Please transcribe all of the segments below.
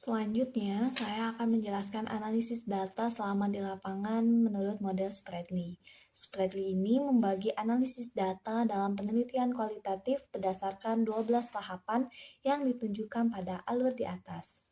Selanjutnya, saya akan menjelaskan analisis data selama di lapangan menurut model Spratly. Spratly ini membagi analisis data dalam penelitian kualitatif berdasarkan 12 tahapan yang ditunjukkan pada alur di atas.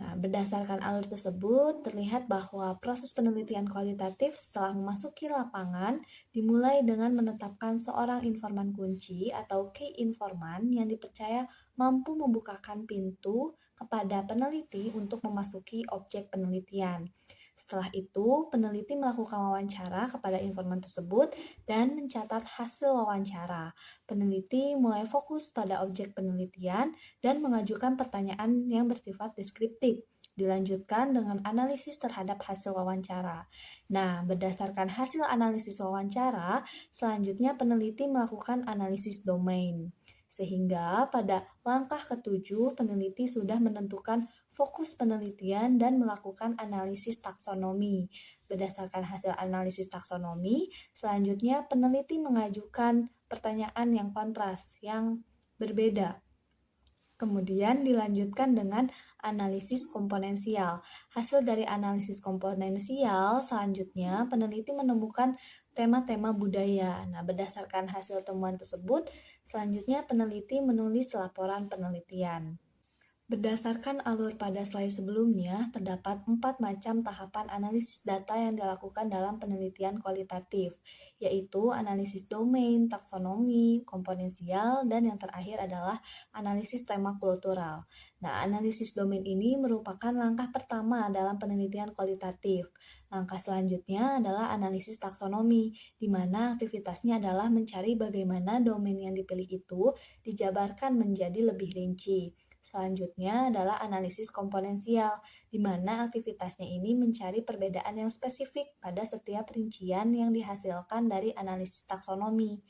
Nah, berdasarkan alur tersebut, terlihat bahwa proses penelitian kualitatif setelah memasuki lapangan dimulai dengan menetapkan seorang informan kunci atau key informan yang dipercaya mampu membukakan pintu kepada peneliti untuk memasuki objek penelitian. Setelah itu, peneliti melakukan wawancara kepada informan tersebut dan mencatat hasil wawancara. Peneliti mulai fokus pada objek penelitian dan mengajukan pertanyaan yang bersifat deskriptif. Dilanjutkan dengan analisis terhadap hasil wawancara. Nah, berdasarkan hasil analisis wawancara, selanjutnya peneliti melakukan analisis domain. Sehingga pada langkah ketujuh, peneliti sudah menentukan fokus penelitian dan melakukan analisis taksonomi. Berdasarkan hasil analisis taksonomi, selanjutnya peneliti mengajukan pertanyaan yang kontras, yang berbeda. Kemudian dilanjutkan dengan analisis komponensial. Hasil dari analisis komponensial, selanjutnya peneliti menemukan tema-tema budaya. Nah, berdasarkan hasil temuan tersebut, selanjutnya peneliti menulis laporan penelitian. Berdasarkan alur pada slide sebelumnya, terdapat 4 macam tahapan analisis data yang dilakukan dalam penelitian kualitatif, yaitu analisis domain, taksonomi, komponensial, dan yang terakhir adalah analisis tema kultural. Nah, analisis domain ini merupakan langkah pertama dalam penelitian kualitatif. Langkah selanjutnya adalah analisis taksonomi, di mana aktivitasnya adalah mencari bagaimana domain yang dipilih itu dijabarkan menjadi lebih rinci. Selanjutnya adalah analisis komponensial, di mana aktivitasnya ini mencari perbedaan yang spesifik pada setiap rincian yang dihasilkan dari analisis taksonomi.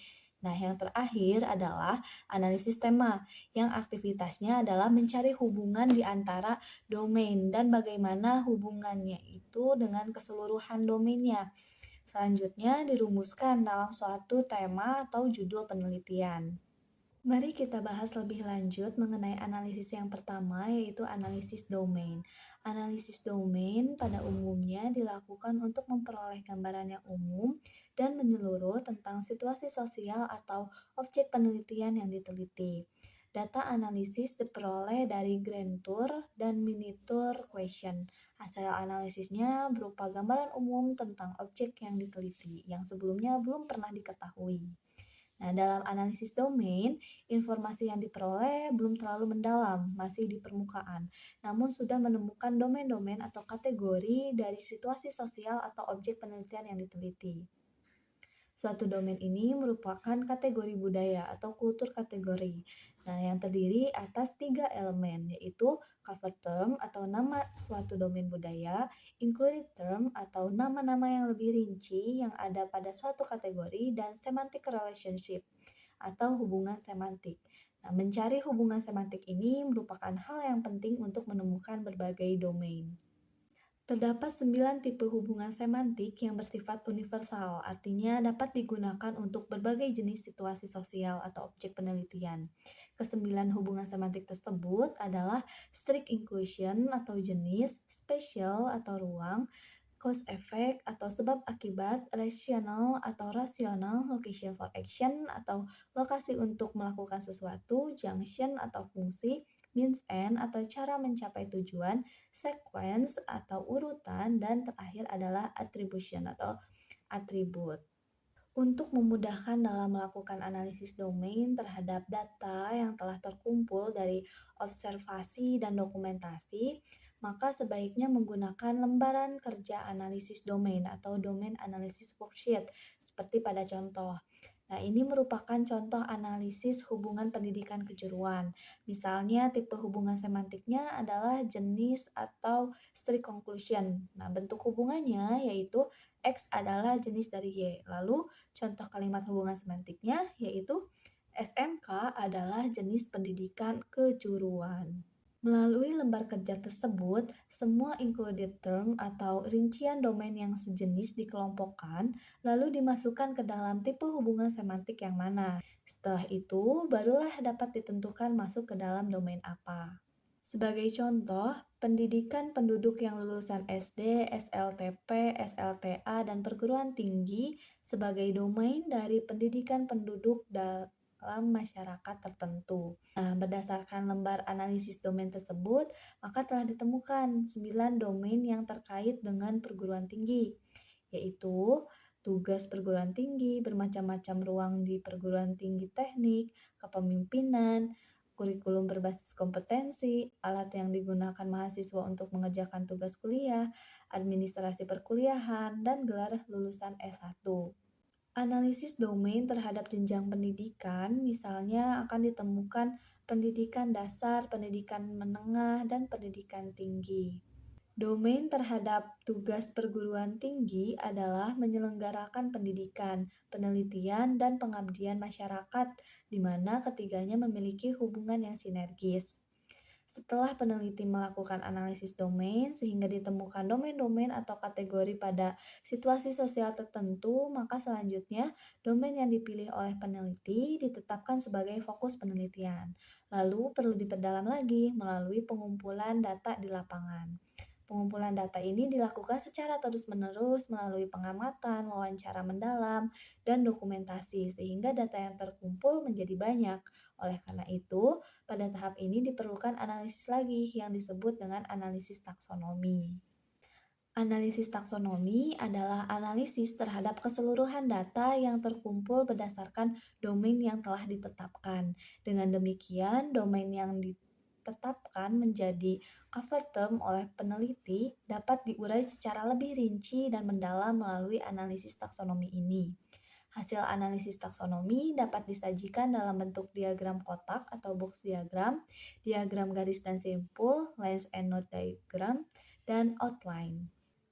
Nah, yang terakhir adalah analisis tema, yang aktivitasnya adalah mencari hubungan di antara domain dan bagaimana hubungannya itu dengan keseluruhan domainnya. Selanjutnya dirumuskan dalam suatu tema atau judul penelitian. Mari kita bahas lebih lanjut mengenai analisis yang pertama, yaitu analisis domain. Analisis domain pada umumnya dilakukan untuk memperoleh gambaran yang umum dan menyeluruh tentang situasi sosial atau objek penelitian yang diteliti. Data analisis diperoleh dari Grand Tour dan Miniature Question. Hasil analisisnya berupa gambaran umum tentang objek yang diteliti, yang sebelumnya belum pernah diketahui. Nah, dalam analisis domain, informasi yang diperoleh belum terlalu mendalam, masih di permukaan, namun sudah menemukan domain-domain atau kategori dari situasi sosial atau objek penelitian yang diteliti. Suatu domain ini merupakan kategori budaya atau kultur kategori. Nah, yang terdiri atas 3 elemen, yaitu cover term atau nama suatu domain budaya, included term atau nama-nama yang lebih rinci yang ada pada suatu kategori, dan semantic relationship atau hubungan semantik. Nah, mencari hubungan semantik ini merupakan hal yang penting untuk menemukan berbagai domain. Terdapat 9 tipe hubungan semantik yang bersifat universal, artinya dapat digunakan untuk berbagai jenis situasi sosial atau objek penelitian. Kesembilan hubungan semantik tersebut adalah strict inclusion atau jenis, spatial atau ruang, cause effect atau sebab akibat, rational atau rasional, location for action atau lokasi untuk melakukan sesuatu, junction atau fungsi, means end atau cara mencapai tujuan, sequence atau urutan, dan terakhir adalah attribution atau atribut. Untuk memudahkan dalam melakukan analisis domain terhadap data yang telah terkumpul dari observasi dan dokumentasi, maka sebaiknya menggunakan lembaran kerja analisis domain atau domain analysis worksheet seperti pada contoh. Nah, ini merupakan contoh analisis hubungan pendidikan kejuruan. Misalnya, tipe hubungan semantiknya adalah jenis atau strict conclusion. Nah, bentuk hubungannya yaitu X adalah jenis dari Y. Lalu, contoh kalimat hubungan semantiknya yaitu SMK adalah jenis pendidikan kejuruan. Melalui lembar kerja tersebut, semua included term atau rincian domain yang sejenis dikelompokkan, lalu dimasukkan ke dalam tipe hubungan semantik yang mana. Setelah itu, barulah dapat ditentukan masuk ke dalam domain apa. Sebagai contoh, pendidikan penduduk yang lulusan SD, SLTP, SLTA, dan perguruan tinggi sebagai domain dari pendidikan penduduk dalam masyarakat tertentu. Nah, berdasarkan lembar analisis domain tersebut, maka telah ditemukan 9 domain yang terkait dengan perguruan tinggi, yaitu tugas perguruan tinggi, bermacam-macam ruang di perguruan tinggi teknik, kepemimpinan, kurikulum berbasis kompetensi, alat yang digunakan mahasiswa untuk mengerjakan tugas kuliah, administrasi perkuliahan, dan gelar lulusan S1. Analisis domain terhadap jenjang pendidikan misalnya akan ditemukan pendidikan dasar, pendidikan menengah, dan pendidikan tinggi. Domain terhadap tugas perguruan tinggi adalah menyelenggarakan pendidikan, penelitian, dan pengabdian masyarakat, di mana ketiganya memiliki hubungan yang sinergis. Setelah peneliti melakukan analisis domain sehingga ditemukan domain-domain atau kategori pada situasi sosial tertentu, maka selanjutnya domain yang dipilih oleh peneliti ditetapkan sebagai fokus penelitian. Lalu perlu diperdalam lagi melalui pengumpulan data di lapangan. Pengumpulan data ini dilakukan secara terus-menerus melalui pengamatan, wawancara mendalam, dan dokumentasi sehingga data yang terkumpul menjadi banyak. Oleh karena itu, pada tahap ini diperlukan analisis lagi yang disebut dengan analisis taksonomi. Analisis taksonomi adalah analisis terhadap keseluruhan data yang terkumpul berdasarkan domain yang telah ditetapkan. Dengan demikian, domain yang ditetapkan menjadi cover term oleh peneliti dapat diurai secara lebih rinci dan mendalam melalui analisis taksonomi ini. Hasil analisis taksonomi dapat disajikan dalam bentuk diagram kotak atau box diagram, diagram garis dan simpul, lines and node diagram, dan outline.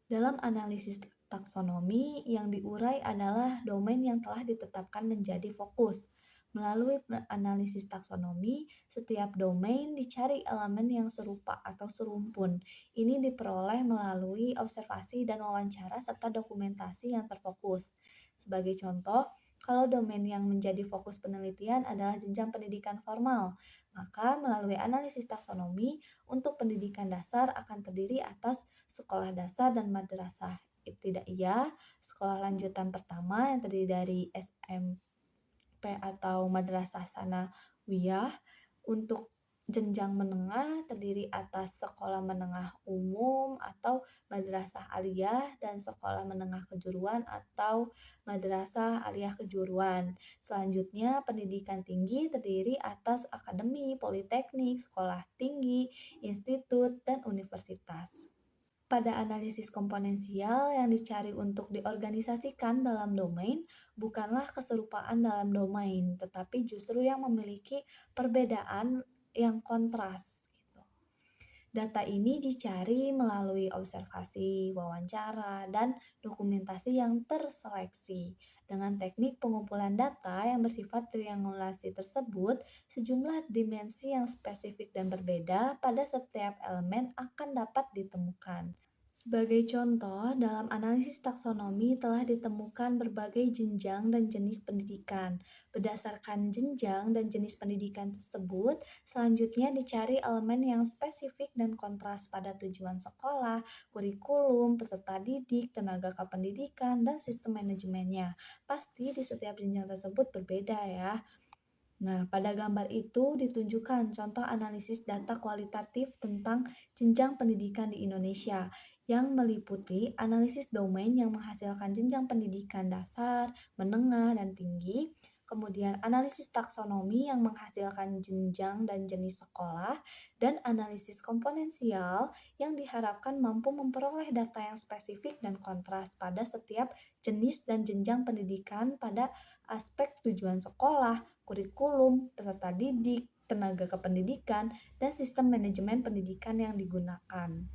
Dalam analisis taksonomi, yang diurai adalah domain yang telah ditetapkan menjadi fokus. Melalui analisis taksonomi, setiap domain dicari elemen yang serupa atau serumpun. Ini diperoleh melalui observasi dan wawancara serta dokumentasi yang terfokus. Sebagai contoh, kalau domain yang menjadi fokus penelitian adalah jenjang pendidikan formal, maka melalui analisis taksonomi untuk pendidikan dasar akan terdiri atas sekolah dasar dan madrasah ibtidaiyah, sekolah lanjutan pertama yang terdiri dari SMP atau madrasah sanawiyah, untuk jenjang menengah terdiri atas sekolah menengah umum atau madrasah aliyah dan sekolah menengah kejuruan atau madrasah aliyah kejuruan. Selanjutnya, pendidikan tinggi terdiri atas akademi, politeknik, sekolah tinggi, institut, dan universitas. Pada analisis komponensial, yang dicari untuk diorganisasikan dalam domain bukanlah keserupaan dalam domain, tetapi justru yang memiliki perbedaan yang kontras. Data ini dicari melalui observasi, wawancara, dan dokumentasi yang terseleksi. Dengan teknik pengumpulan data yang bersifat triangulasi tersebut, sejumlah dimensi yang spesifik dan berbeda pada setiap elemen akan dapat ditemukan. Sebagai contoh, dalam analisis taksonomi telah ditemukan berbagai jenjang dan jenis pendidikan. Berdasarkan jenjang dan jenis pendidikan tersebut, selanjutnya dicari elemen yang spesifik dan kontras pada tujuan sekolah, kurikulum, peserta didik, tenaga kependidikan, dan sistem manajemennya. Pasti di setiap jenjang tersebut berbeda ya. Nah, pada gambar itu ditunjukkan contoh analisis data kualitatif tentang jenjang pendidikan di Indonesia yang meliputi analisis domain yang menghasilkan jenjang pendidikan dasar, menengah, dan tinggi, kemudian analisis taksonomi yang menghasilkan jenjang dan jenis sekolah, dan analisis komponensial yang diharapkan mampu memperoleh data yang spesifik dan kontras pada setiap jenis dan jenjang pendidikan pada aspek tujuan sekolah, kurikulum, peserta didik, tenaga kependidikan, dan sistem manajemen pendidikan yang digunakan.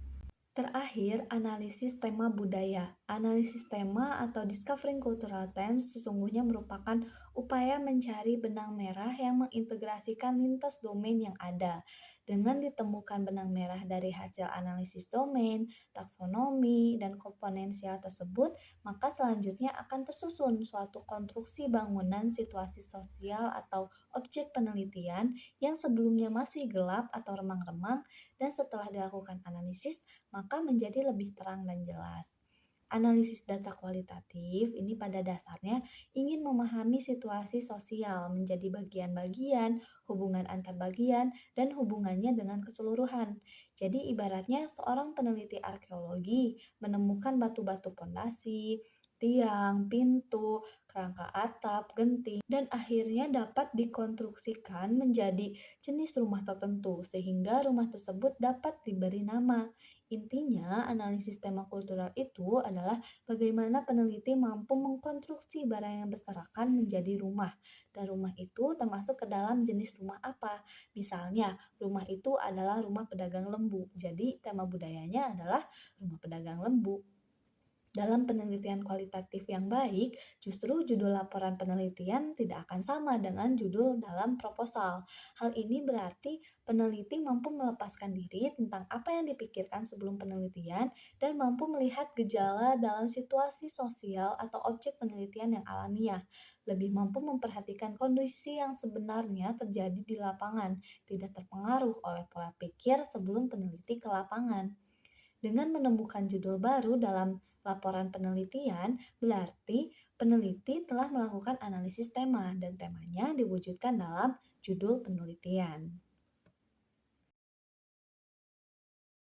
Terakhir, analisis tema budaya. Analisis tema atau discovering cultural themes sesungguhnya merupakan upaya mencari benang merah yang mengintegrasikan lintas domain yang ada. Dengan ditemukan benang merah dari hasil analisis domain, taksonomi, dan komponensial tersebut, maka selanjutnya akan tersusun suatu konstruksi bangunan situasi sosial atau objek penelitian yang sebelumnya masih gelap atau remang-remang dan setelah dilakukan analisis, maka menjadi lebih terang dan jelas. Analisis data kualitatif ini pada dasarnya ingin memahami situasi sosial menjadi bagian-bagian, hubungan antar bagian, dan hubungannya dengan keseluruhan. Jadi ibaratnya seorang peneliti arkeologi menemukan batu-batu pondasi, tiang, pintu, kerangka atap, genting, dan akhirnya dapat dikonstruksikan menjadi jenis rumah tertentu sehingga rumah tersebut dapat diberi nama. Intinya, analisis tema kultural itu adalah bagaimana peneliti mampu mengkonstruksi barang yang berserakan menjadi rumah, dan rumah itu termasuk ke dalam jenis rumah apa. Misalnya, rumah itu adalah rumah pedagang lembu, jadi tema budayanya adalah rumah pedagang lembu. Dalam penelitian kualitatif yang baik, justru judul laporan penelitian tidak akan sama dengan judul dalam proposal. Hal ini berarti peneliti mampu melepaskan diri tentang apa yang dipikirkan sebelum penelitian dan mampu melihat gejala dalam situasi sosial atau objek penelitian yang alamiah. Lebih mampu memperhatikan kondisi yang sebenarnya terjadi di lapangan, tidak terpengaruh oleh pola pikir sebelum peneliti ke lapangan. Dengan menemukan judul baru dalam laporan penelitian, berarti peneliti telah melakukan analisis tema dan temanya diwujudkan dalam judul penelitian.